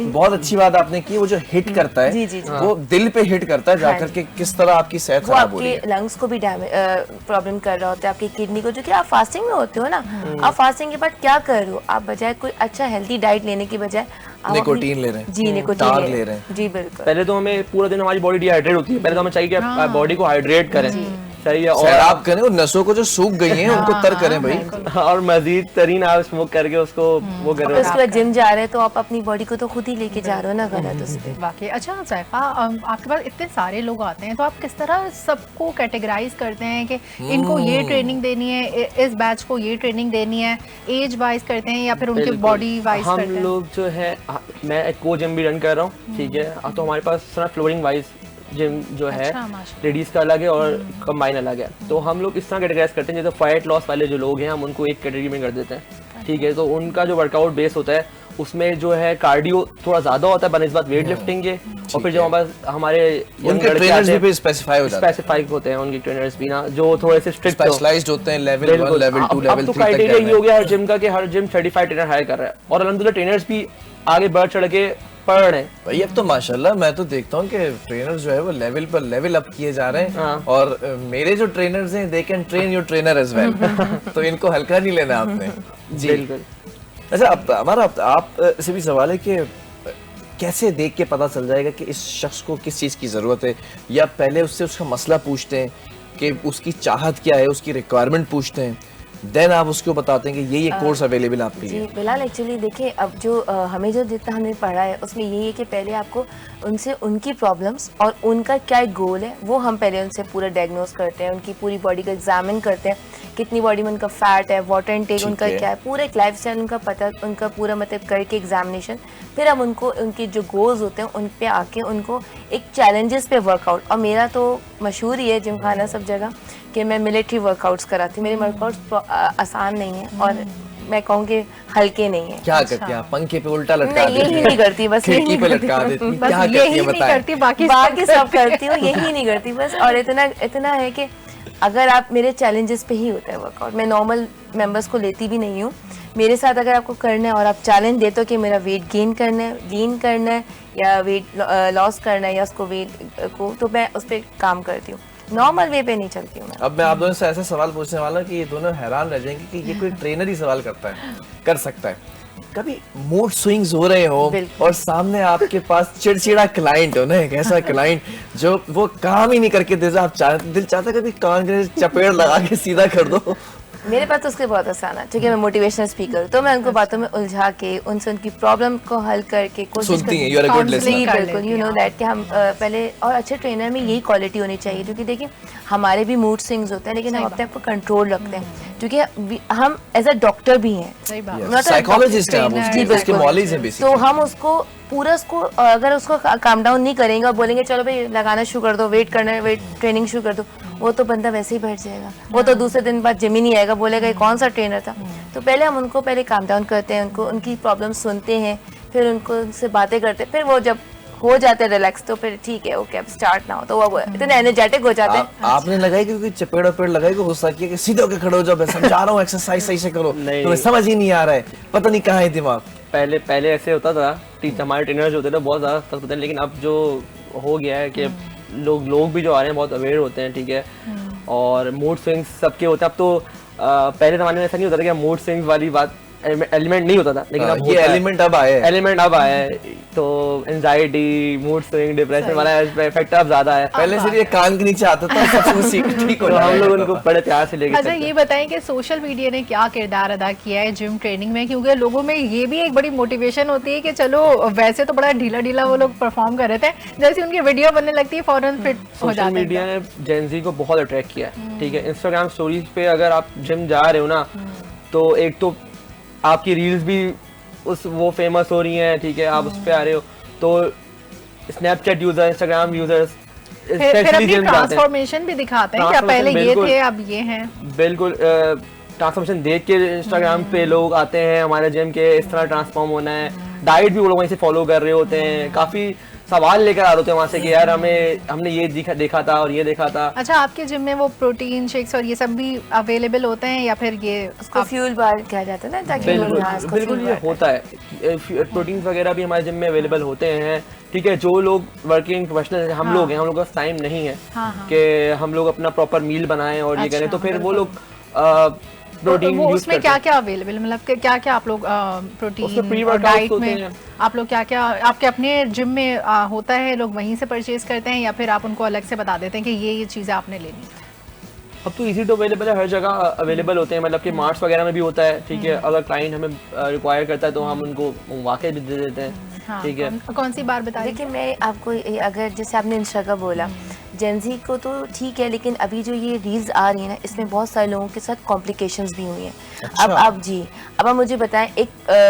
बहुत अच्छी बात आपने की। वो जो हिट करता है वो दिल पे हिट करता है जाकर के, किस तरह आपकी सेहत खराब हो रही है, आपके लंग्स को भी प्रॉब्लम कर रहा होता है, आपकी किडनी को, जो कि आप फास्टिंग में होते हो ना, आप फास्टिंग के बाद क्या कर रहे हो, आप बजाय कोई अच्छा हेल्दी डाइट लेने की बजाय निकोटीन ले रहे हैं। जी, निकोटीन ले रहे हैं। जी बिल्कुल। पहले तो हमें पूरा दिन हमारी बॉडी डिहाइड्रेट होती है, पहले तो हमें चाहिए कि बॉडी को हाइड्रेट करें, सही है। और सैराब करें उन नसों को जो सूख गई हैं, उनको तर करें भाई। और मजीद तरीन आप स्मोक करके उसको वो कर और रहे उसके बाद जिम जा रहे हैं तो आप अपनी बॉडी को तो खुद ही लेके जा रहे हो ना गलत उस पे। वाकई। अच्छा ज़ैफ़ा, आपके पास इतने सारे लोग आते हैं तो आप किस तरह सबको कैटेगराइज करते हैं कि इनको ये ट्रेनिंग देनी है, इस बैच को ये ट्रेनिंग देनी है, एज वाइज करते हैं या फिर उनके बिल्कुल। बॉडी वाइज हम करते हैं? लोग जो है मैं एक को जिम भी रन कर रहा हूँ, ठीक है। तो हमारे पास सिर्फ फ्लोरिंग वाइज जिम जो है अच्छा, माशाल्लाह। लेडीज का अलग है और कंबाइन अलग है। तो हम लोग इस तरह कैटेगराइज करते हैं, जैसे फैट लॉस वाले जो लोग हैं हम उनको एक कैटेगरी में कर देते हैं, ठीक है। तो उनका जो वर्कआउट बेस होता है उसमें जो है कार्डियो थोड़ा ज्यादा होता है बनस्बत वेट लिफ्टिंग के। और फिर जो हमारे उनके ट्रेनर्स भी स्पेसिफाई हो जाते हैं, स्पेसिफाइक होते हैं उनके ट्रेनर्स भी ना, जो थोड़े से स्ट्रिक्ट स्पेशलाइज्ड होते हैं, लेवल 1 बिल्कुल। लेवल 2 अब लेवल तो 3 तक क्राइटेरिया करना ये हो है। गया हर जिम का कि हर जिम सर्टिफाइड ट्रेनर हायर कर रहा है और अल्हम्दुलिल्लाह ट्रेनर्स भी आगे बढ़ चढ़ के पढ़ रहे हैं। भाई अब तो माशाल्लाह मैं तो देखता हूँ कि ट्रेनर्स जो है वो लेवल पर लेवल अप किए जा रहे हैं। हाँ। और मेरे जो ट्रेनर्स हैं they can train your trainer as well, तो इनको हल्का नहीं लेना आपने। जी बिल्कुल। अच्छा, अब हमारा आप से भी सवाल है कि कैसे देख के पता चल जाएगा कि इस शख्स को किस चीज़ की ज़रूरत है, या पहले उससे उसका मसला पूछते हैं कि उसकी चाहत क्या है, उसकी रिक्वायरमेंट पूछते हैं, देन आप उसको बताते हैं कि ये कोर्स अवेलेबल है आपके जी लिए? बिलाल, एक्चुअली देखिए अब जो हमें जो जितना हमने पढ़ा है उसमें यही है कि पहले आपको उनसे उनकी प्रॉब्लम्स और उनका क्या गोल है वो हम पहले उनसे पूरा डायग्नोस करते हैं, उनकी पूरी बॉडी को एग्जामिन करते हैं, कितनी बॉडी में उनका फैट है, वाटर इनटेक ठीक उनका है। क्या है, पूरा एक लाइफ स्टाइल उनका पता, उनका पूरा मतलब करके एग्जामिनेशन, फिर हम उनको उनके जो गोल्स होते हैं उन पे आके उनको एक चैलेंजेस पे वर्कआउट। और मेरा तो मशहूर ही है जिम खाना सब जगह कि मैं मिलिट्री वर्कआउट्स कराती हूँ। मेरे वर्कआउट्स आसान नहीं है और मैं कहूँगी हल्के नहीं है। क्या करती हैं आप? पंखे पे उल्टा लटका नहीं, देती यही हैं? नहीं करती, बस यही खिड़की नहीं पे करती। लटका देती हैं? बस क्या करती यही हैं नहीं बताएं? करती, बाकी बाकी सब करती हूँ, यही नहीं करती बस। और इतना है कि अगर आप मेरे चैलेंजेस पे ही होता है वर्कआउट, मैं नॉर्मल मेंबर्स को लेती भी नहीं हूँ। मेरे साथ अगर आपको करना है और आप चैलेंज देते हो कि मेरा वेट गेन करना है, लीन करना है या वेट लॉस करना है या उसको वेट को, तो मैं उस पर काम करती हूँ, नॉर्मल वे पे नहीं चलती हूँ मैं। अब मैं आप दोनों से ऐसा सवाल पूछने वाला कि ये दोनों हैरान रह जाएंगे कि ये कोई ट्रेनर ही सवाल कर सकता है। कभी मूड स्विंग्स हो रहे हो बिल्कुल। और सामने आपके पास चिड़चिड़ा क्लाइंट हो ना, एक ऐसा क्लाइंट जो वो काम ही नहीं करके दे, आप दिल चाहता कभी कान के चपेड़ लगा के सीधा कर दो? मेरे पास तो उसके बहुत आसान है, ठीक है। मैं मोटिवेशनल स्पीकर हूँ तो मैं उनको बातों में उलझा के उनसे उनकी प्रॉब्लम को हल करके कोशिश सुनती हैं, you are a good Counseling listener। कर बिल्कुल, लेती यू नो हैं दैट कि हम पहले, और अच्छे ट्रेनर में यही क्वालिटी होनी चाहिए, क्योंकि देखिए हमारे भी मूड स्विंग्स होते हैं लेकिन हम अपने आप को कंट्रोल रखते हैं, क्योंकि हम एज अ डॉक्टर भी हैं, सही बात। Not a साइकोलॉजिस्ट है आप, trainer, जी, उसके बिल्कुल। मॉलिज है तो बेसिकली। हम उसको पूरा उसको अगर उसको काम डाउन नहीं करेंगे और बोलेंगे चलो भाई लगाना शुरू कर दो, वेट करना है, वेट ट्रेनिंग शुरू कर दो, वो तो बंदा वैसे ही बैठ जाएगा, वो तो दूसरे दिन बाद जिम ही नहीं आएगा, बोलेगा ये कौन सा ट्रेनर था। तो पहले हम उनको पहले काम डाउन करते हैं, उनको उनकी प्रॉब्लम सुनते हैं, फिर उनको उनसे बातें करते हैं, फिर वो जब हो जाते हैं रिलैक्स तो फिर ठीक है, ओके अब स्टार्ट ना हो, तो वो इतने एनर्जेटिक हो जाते हैं। आपने लगाई क्योंकि चपेड़ वपेड़ लगाई को गुस्सा किया कि सीधे होकर खड़े हो जाओ, मैं समझा रहा हूँ एक्सरसाइज सही से करो, नहीं। तुम्हें समझ ही नहीं आ रहा है, पता नहीं कहाँ है दिमाग। पहले ऐसे होता था, हमारे ट्रेनर जो होते थे बहुत ज़्यादा सख्त होते हैं, लेकिन अब जो हो गया है कि लोग भी जो आ रहे हैं बहुत अवेयर होते हैं, ठीक है। और मूड स्विंग्स सबके होते हैं अब तो। पहले ज़माने में ऐसा नहीं होता था कि मूड स्विंग्स वाली बात एलिमेंट नहीं होता था, लेकिन अब ये एलिमेंट अब आया है। एलिमेंट अब आया है, तो एंजाइटी, मूड स्विंग, डिप्रेशन वाला इफेक्ट अब ज्यादा है। पहले सिर्फ ये कान के नीचे आता था, सब कुछ ठीक हो तो हम लोग जाएगा। उनको बड़े प्यार से लेके अच्छा, चलते हैं। ये बताएं कि सोशल मीडिया ने क्या किरदार अदा किया है जिम ट्रेनिंग में, क्योंकि लोगों में ये भी एक बड़ी मोटिवेशन होती है कि चलो वैसे तो बड़ा ढीला ढीला वो लोग परफॉर्म कर रहे थे, जैसे उनकी वीडियो बनने लगती है फौरन फिट हो सोशल जाते मीडिया हैं। ने जेनजी को बहुत अट्रैक्ट किया है, ठीक है। इंस्टाग्राम स्टोरीज पे अगर आप जिम जा रहे हो ना, तो एक तो आपकी रील्स भी वो फेमस हो रही हैं, ठीक है, आप उस पे आ रहे हो, तो स्नैपचैट यूजर, इंस्टाग्राम यूजर्स फिर अपनी ट्रांसफॉर्मेशन भी दिखाते हैं, क्या पहले ये थे अब ये हैं। बिल्कुल, ट्रांसफॉर्मेशन देख के इंस्टाग्राम पे लोग आते हैं हमारे जिम के, इस तरह ट्रांसफॉर्म होना है। डाइट भी वो लोग वहीं से फॉलो कर रहे होते हैं, काफी सवाल लेकर आ रहे होते हैं वहाँ से कि यार हमने ये देखा था और ये देखा था। अच्छा, आपके जिम में वो प्रोटीन शेक्स और ये सब भी अवेलेबल होते हैं या फिर ये उसको फ्यूल बार कहा जाता है ना, ताकि लोग यहाँ इसको बिल्कुल fuel ये bar होता है। प्रोटीन वगैरह भी हमारे जिम में अवेलेबल होते हैं, ठीक है। जो लोग वर्किंग प्रोफेशनल हम लोग हैं, हम लोग का टाइम नहीं है कि हम लोग अपना प्रॉपर मील बनाएं और ये करें, तो फिर वो लोग प्रोटीन वो यूज उसमें करते हैं। क्या अवेलेबल, मतलब क्या क्या आप लोग उसमें प्रोटीन pre-workouts और डाइट होते में हैं। आप लोग क्या आपके अपने जिम में होता है, लोग वहीं से परचेज करते हैं या फिर आप उनको अलग से बता देते हैं कि ये चीज़ें आपने लेनी है? अब तो इजी टू अवेलेबल है, हर जगह अवेलेबल होते हैं, मतलब कि मार्ट्स वगैरह में भी होता है, ठीक है। अगर क्लाइंट हमें रिक्वायर करता है तो हम उनको मंगवा के भी दे देते हैं, ठीक है। कौन सी बार बता देखिए मैं आपको अगर जैसे आपने इंस्टा का बोला, जेंजी को तो ठीक है, लेकिन अभी जो ये रील्स आ रही है ना, इसमें बहुत सारे लोगों के साथ कॉम्प्लिकेशंस भी हुई हैं। अच्छा। अब आप जी, अब आप मुझे बताएं, एक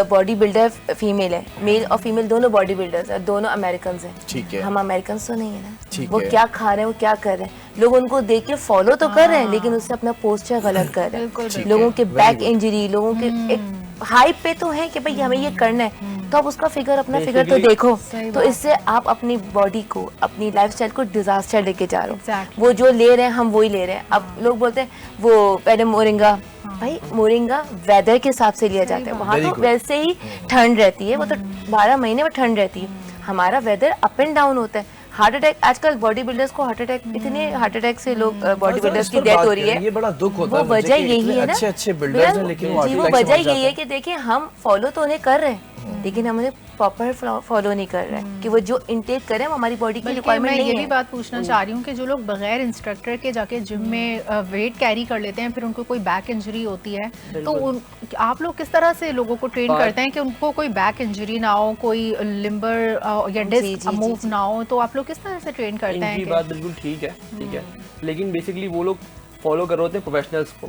बॉडी बिल्डर फीमेल है, मेल और फीमेल दोनों बॉडी बिल्डर्स हैं, दोनों अमेरिकन हैं। ठीक है। हम अमेरिकन तो नहीं है ना, ठीक वो है। क्या खा रहे हैं, वो क्या कर रहे हैं, लोग उनको देख के फॉलो तो कर रहे हैं, लेकिन उससे अपना पोस्चर गलत कर रहे बिल्कुल, हैं। ठीक लोगों है। के Very बैक good। इंजरी, लोगों के एक हाइप पे तो है कि भाई हमें ये करना है, तो आप उसका फिगर, अपना फिगर तो Basically, देखो। सही तो बात। इससे आप अपनी बॉडी को, अपनी लाइफस्टाइल को डिजास्टर लेके जा रहे हो। Exactly। वो जो ले रहे हैं हम वही ले रहे हैं। अब लोग बोलते हैं वो पहले मोरिंगा, भाई मोरिंगा वेदर के हिसाब से लिया जाता है, वहाँ Very तो good। वैसे ही ठंड रहती है, वो तो 12 महीने में ठंड रहती है। हमारा वेदर अप एंड डाउन होता है। हार्ट अटैक, आजकल बॉडी बिल्डर्स को हार्ट अटैक, इतने हार्ट अटैक से लोग बॉडी बिल्डर्स की डेथ हो रही है। ये बड़ा दुख होता वो है मुझे वजह कि यही इतने है ना, अच्छे अच्छे बिल्डर्स हैं, लेकिन वो जी, वो heart attack से वजह मर जाते यही है हैं। कि देखिए हम फॉलो तो उन्हें कर रहे हैं, लेकिन हम उन्हें प्रॉपर फॉलो नहीं कर रहे हैं कि वो जो इनटेक करें वो हमारी बॉडी की बल्कि रिक्वायरमेंट मैं नहीं ये है। भी बात पूछना चाह रही हूँ कि जो लोग बगैर इंस्ट्रक्टर के जाके जिम में वेट कैरी कर लेते हैं, फिर उनको कोई बैक इंजरी होती है, तो आप लोग किस तरह से लोगों को ट्रेन करते हैं कि उनको कोई बैक इंजरी ना हो, कोई लिम्बर या डिस्क मूव ना हो, तो आप लोग किस तरह से ट्रेन करते हैं इनकी बात बिल्कुल ठीक है, ठीक है, लेकिन बेसिकली वो लोग फॉलो कर रहे होते हैं प्रोफेशनल्स को,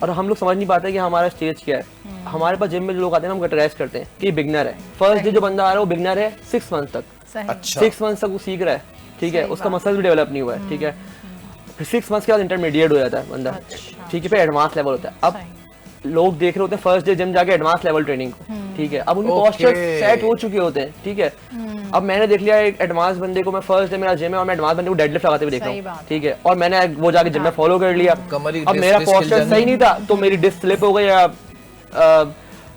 और हम लोग समझ नहीं पाते कि हमारा स्टेज क्या है। हमारे पास जिम में जो लोग आते हैं ना, हम कैटेगराइज करते हैं कि बिगनर है। फर्स्ट डे जो बंदा आ रहा है वो बिगनर है 6 मंथ तक, सही। अच्छा। 6 मंथ तक वो सीख रहा है, ठीक है, उसका मसल भी डेवलप नहीं हुआ है, ठीक है। फिर 6 मंथ के बाद इंटरमीडिएट हो जाता है बंदा, अच्छा। ठीक है, फिर एडवांस लेवल होता है। अब लोग देख रहे होते हैं फर्स्ट डे जिम जाके एडवांस लेवल ट्रेनिंग को, ठीक है। अब उनके पोस्चर सेट हो चुके होते हैं, ठीक है। अब मैंने देख लिया एक एडवांस बंदे को, मैं फर्स्ट डे मेरा जिम है और मैं एडवांस बंदे को डेडलिफ्ट लगाते हुए देख सही रहा बात हूँ, ठीक है, और मैंने वो जाके जिम में फॉलो कर लिया। कमर ही अब मेरा डिस्क हिल पोस्चर जानी। सही नहीं था तो मेरी डिस्क स्लिप हो गई या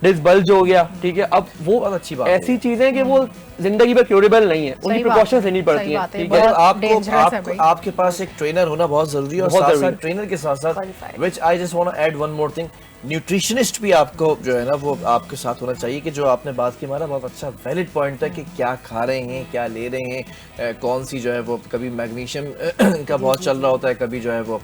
डिस्क बल्ज हो गया, ठीक है। अब वो बहुत अच्छी बात ऐसी चीजें कि वो जिंदगी भर क्यूरेबल नहीं है, उनकी सही बात प्रिकॉशंस है, लेनी सही पड़ती हैं, बात है, ठीक बहुत है। और dangerous है भाई। आपके पास एक ट्रेनर होना बहुत जरूरी है, और बहुत साथ जरूरी साथ ट्रेनर के साथ साथ Qualified। Which I just want to add one more thing, nutritionist भी आपको जो है ना वो आपके साथ होना चाहिए, कि जो आपने बात की हमारा बहुत अच्छा वैलिड पॉइंट है कि क्या खा रहे हैं, क्या ले रहे हैं, कौन सी जो है वो, कभी मैग्नीशियम का बहुत चल रहा होता है, कभी जो है वो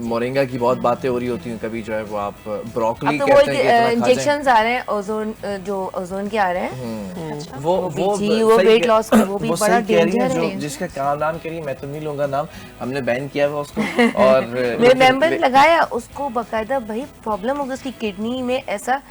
मोरिंगा की बहुत बातें हो रही होती हैं, कभी जो है वो आप ब्रोकली अब तो वो कहते हैं कि इतना खा जाएं। इंजेक्शंस आ रहे हैं, ओजोन, जो ओजोन के आ रहे हैं, वो जी, वो सही weight कह- loss का वो भी वो बड़ा सही कह रही है, danger है। जो जिसका क्या नाम कह रही है, मैं तो नहीं लूंगा नाम, हमने बैन किया हुआ उसको। और मेरे मेंबर लगाया उसको, बकायदा भाई प्रॉब्लम हो गई उसकी किडनी में, ऐसा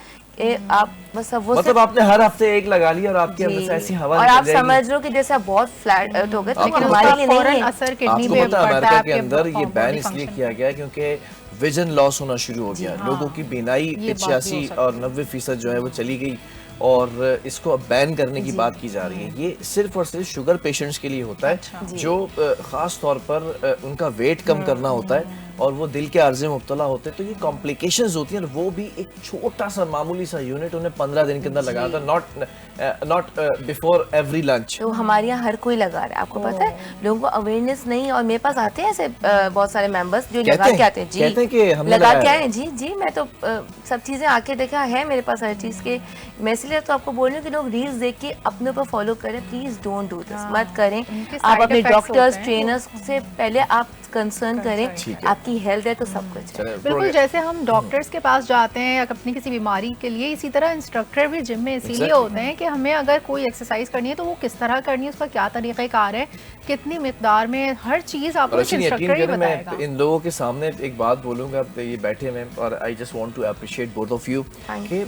आप बस अब वो मतलब आपने हर हफ्ते एक लगा लिया और आपके अंदर जी। से ऐसी हवा और निकल आप जाएगी। समझ लो कि जैसे आप बहुत फ्लैट हो गए, तो लेकिन हमारे उसका लिए नहीं फौरन है। असर किडनी आपको पे पता है पड़ता है, अमेरिका के आपके अंदर ये बैन body इसलिए function किया गया है क्योंकि विजन लॉस होना शुरू हो गया। लोगों की बीनाई ये बात भी हो 85 सकती और 90% जो है वो चली गई, और इसको अब बैन करने की बात की जा रही है। ये सिर्फ और सिर्फ शुगर पेशेंट्स के लिए होता है, जो खास तौर पर उनका वेट कम करना होता है और वो दिल के अर्जे मुब्तला होते हैं, तो ये कॉम्प्लिकेशंस होती हैं। और वो भी एक छोटा सा मामूली सा यूनिट उन्हें 15 दिन के अंदर लगाया था, नॉट बिफोर एवरी लंच। तो हमारे यहाँ हर कोई लगा रहा है, आपको पता है, लोगों को अवेयरनेस नहीं। और मेरे पास आते हैं ऐसे बहुत सारे मेंबर्स जो लगा के आते हैं, जी कहते हैं कि हमने लगा के लगाया आए, जी जी, मैं तो सब चीजें आके देखा है मेरे पास हर चीज के। मैं इसलिए तो आपको बोल रही हूँ कि लोग रील्स देख के अपने ऊपर फॉलो करें, प्लीज डोंट डू दिस, मत करें। उनके आप side अपने effects डॉक्टर्स, होते हैं। ट्रेनर्स से पहले आप कंसर्न करें, आपकी हेल्थ है तो सब कुछ है। बिल्कुल, जैसे हम डॉक्टर्स के पास जाते हैं या अपनी किसी बीमारी के लिए, इसी तरह इंस्ट्रक्टर भी जिम में इसीलिए होते हैं कि हमें अगर कोई एक्सरसाइज करनी है तो वो किस तरह करनी है, उसका क्या तरीक़ाकार है, कितनी मिकदार में, हर चीज़ आपको एक इंस्ट्रक्टर ही मैं बताएगा। इन लोगों के सामने एक बात बोलूंगा, ये बैठे में, और I just want to appreciate both of you कि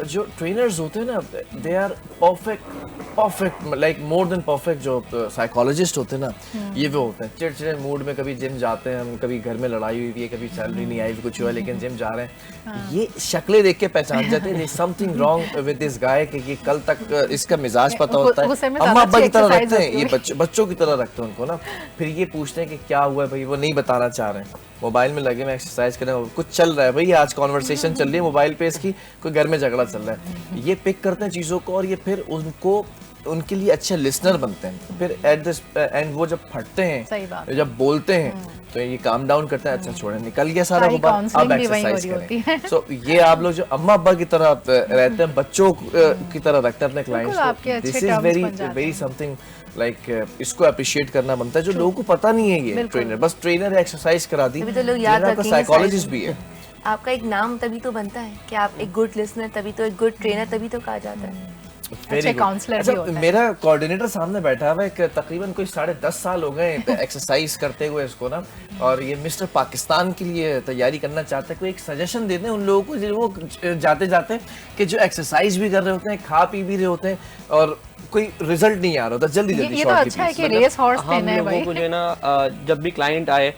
जो ट्रेनर्स होते हैं ना, they are perfect like more than perfect. जो साइकोलॉजिस्ट होते हैं ना, ये वो होते हैं चिड़चिड़े मूड में, कभी जिम जाते हैं हम, कभी घर में लड़ाई हुई है, कभी सैलरी नहीं आई, कुछ हुआ, लेकिन जिम जा रहे हैं, ये शक्लें देख के पहचान जाते हैं something wrong with this guy, कि ये कल तक इसका मिजाज पता होता है, गुस्से में अम्मा अब्बा की तरह exercise रखते हैं, होती ये बच्चों की तरह रखते हैं उनको ना। फिर ये पूछते हैं कि क्या हुआ है भाई, वो नहीं बताना चाह रहे हैं, मोबाइल में लगे, मैं एक्सरसाइज कर रहा हूँ, कुछ चल रहा है भाई, आज कॉन्वर्सेशन चल रही है मोबाइल पे इसकी, कोई घर में झगड़ा चल रहा है, ये पिक करते हैं चीज़ों को, और ये फिर उनको उनके लिए अच्छे लिसनर बनते हैं। फिर एट दिस एंड वो जब फटते हैं, जब बोलते हैं, तो ये काम डाउन करता है, अच्छा छोड़े निकल गया सारा सारी गुब्बार, अब counselling भी वहीं हो एक्सरसाइज रही होती है। करें। सो ये आप लोग जो अम्मा अब्बा की तरह रहते हैं, बच्चों की तरह रखते हैं अपने क्लाइंट्स आपके को, अच्छे दिस इज terms वेरी बन जाते वेरी हैं। समथिंग लाइक इसको अप्रिशिएट करना बनता है, जो लोगों को पता नहीं है ये ट्रेनर, बस ट्रेनर एक्सरसाइज करा दी, तभी तो लोग याद रखेंगे साइकोलॉजिस्ट शायद। भी है। आपका एक नाम तभी तो बनता है कि आप एक गुड लिसनर, तभी तो एक गुड ट्रेनर तभी तो कहा जाता है। Very अच्छे good. काउंसलर अच्छा, भी होता है। मेरा कोऑर्डिनेटर सामने बैठा हुआ है, तकरीबन कोई 10.5 साल हो गए एक्सरसाइज करते हुए इसको ना, और ये मिस्टर पाकिस्तान के लिए तैयारी करना चाहता है। कोई एक सजेशन दे दें उन लोगों को जो वो जाते जाते कि जो एक्सरसाइज भी कर रहे होते हैं, खा पी भी रहे होते हैं और कोई रिजल्ट नहीं आ रहा होता, जल्दी जल्दी ये तो अच्छा है कि रेस हॉर्स हम देना है लोगों भाई। को जो है ना जब भी क्लाइंट आए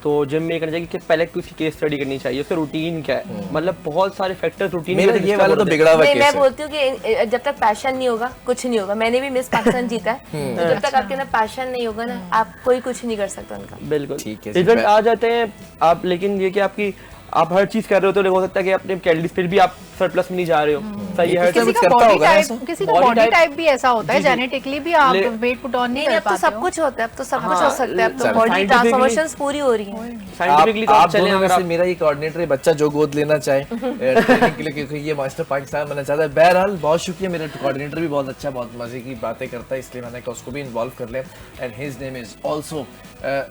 तो जिम में ये करना चाहिए कि पहले उसकी केस स्टडी करनी चाहिए, उसका रूटीन क्या है, मतलब बहुत सारे फैक्टर्स रूटीन मेरा ये वाला तो बिगड़ा हुआ नहीं, केस मैं है। बोलती हूँ कि जब तक पैशन नहीं होगा कुछ नहीं होगा। मैंने भी मिस पाकिस्तान जीता है, तो जब तक आपके अंदर पैशन नहीं होगा ना, आप कोई कुछ नहीं कर सकता उनका। बिल्कुल ठीक है जी, रिजल्ट मैं- आ जाते हैं आप, लेकिन ये कि आपकी आप हर चीज कर रहे हो तो हो सकता है कि अपने कैलोरीज फिर भी आप सरप्लस में नहीं जा रहे हो, सही है हर किसी किसी कुछ का करता बॉडी होगा ना ऐसा? टाइप, किसी का Body बॉडी type- टाइप भी ऐसा होता है, जी, जी। जेनेटिकली भी आप ले- वेट पुट ऑन नहीं नहीं, कर अब तो पाते सब हो। कुछ होता है, अब तो सब कुछ हो सकता है, अब तो चलो, बॉडी scientifically- ट्रांसफॉर्मेशंस पूरी हो रही है। साइंटिफिकली तो आप चले दोनों में अगर से आप मेरा ये कोऑर्डिनेटर बच्चा जो गोद लेना चाहे ट्रेनिंग के लिए, क्योंकि ये मास्टर पाकिस्तान बनना चाहता है। बहरहाल बहुत शुक्रिया, मेरा कोऑर्डिनेटर भी बहुत अच्छा, बहुत मजे की बातें करता है, इसलिए मैंने कहा उसको भी इन्वॉल्व कर ले। And his name is also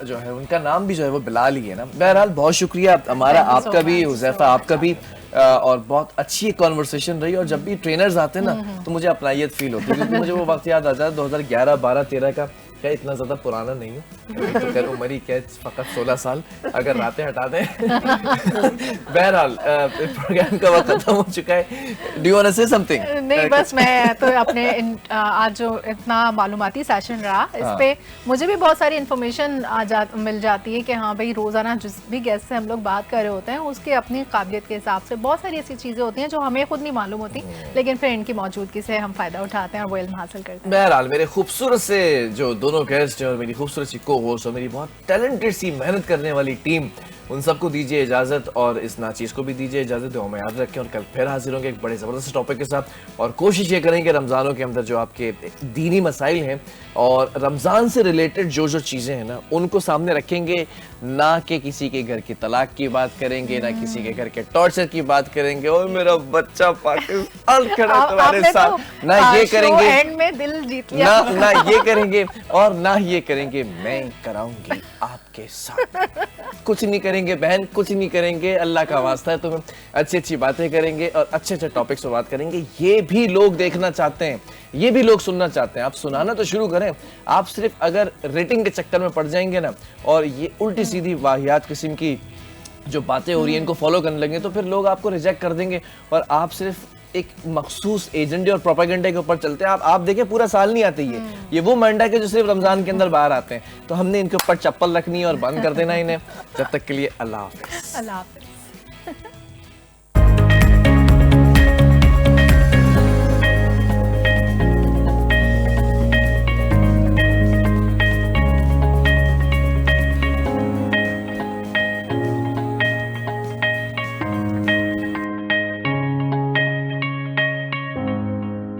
जो है उनका नाम भी जो है वो बिलाल ही है ना। बहरहाल बहुत शुक्रिया हमारा, Thank you so आपका भी, much, हुज़ैफा so आपका भी, और बहुत अच्छी कॉन्वर्सेशन रही। और जब भी ट्रेनर्स आते हैं ना तो मुझे अपनाइयत फील होती है, क्योंकि मुझे वो वक्त याद आता है 2011, 12, 13 का। क्या इतना ज्यादा पुराना नहीं हूँ, अभी तो खैर उम्र ही क्या है, फकत 16 साल अगर रातें हटा दें। बहरहाल प्रोग्राम का वक्त खत्म हो चुका है। Do you want to say something? नहीं, बस मैं तो अपने आज जो इतना मालूमाती सेशन रहा इस पे मुझे भी बहुत सारी इन्फॉर्मेशन मिल जाती है कि हाँ भाई, रोज़ाना जिस भी गेस्ट से हम लोग बात कर रहे होते हैं उसके अपनी काबिलियत के हिसाब से बहुत सारी ऐसी चीज़ें होती हैं जो हमें खुद नहीं मालूम होती, लेकिन फिर इनकी मौजूदगी से हम फ़ायदा उठाते हैं और वो इल्म हासिल करते हैं। बहरहाल मेरे खूबसूरत से जो दोनों गेस्ट हैं और मेरी खूबसूरत सी को होस्ट और मेरी बहुत टैलेंटेड सी मेहनत करने वाली टीम, उन सबको दीजिए इजाज़त और इस नाचीज़ को भी दीजिए इजाज़त। दुआ में याद रखें और कल फिर हाजिर होंगे एक बड़े ज़बरदस्त टॉपिक के साथ। और कोशिश ये करेंगे रमज़ानों के अंदर जो आपके दीनी मसाइल हैं और रमज़ान से रिलेटेड जो जो चीज़ें हैं ना, उनको सामने रखेंगे, ना कि किसी के घर की तलाक की बात करेंगे, ना किसी के घर के टॉर्चर की बात करेंगे। और मेरा बच्चा पाकिस्तान खड़ा तुम्हारे आपने साथ, तो ना ये करेंगे, एंड में दिल जीत लिया। ना ये करेंगे और ना ये करेंगे, मैं कराऊंगी आपके साथ। कुछ नहीं करेंगे बहन, कुछ नहीं करेंगे, अल्लाह का वास्ता है, तुम्हें अच्छी अच्छी बातें करेंगे और अच्छे अच्छे टॉपिक्स पर बात करेंगे। ये भी लोग देखना चाहते हैं, ये भी लोग सुनना चाहते हैं। आप सुनाना तो शुरू करें। आप सिर्फ अगर रेटिंग के चक्कर में पड़ जाएंगे ना और ये उल्टी सीधी वाहियात किस्म की जो बातें हो रही हैं इनको फॉलो करने लगे, तो फिर लोग आपको रिजेक्ट कर देंगे और आप सिर्फ एक मखसूस एजेंडे और प्रोपेगेंडे के ऊपर चलते हैं। आप देखें पूरा साल नहीं आते ये वो मंडा के जो सिर्फ रमजान के अंदर बाहर आते हैं। तो हमने इनके ऊपर चप्पल रखनी है और बंद कर देना इन्हें। जब तक के लिए अल्लाह हाफिज़। अल्लाह हाफ़िज़।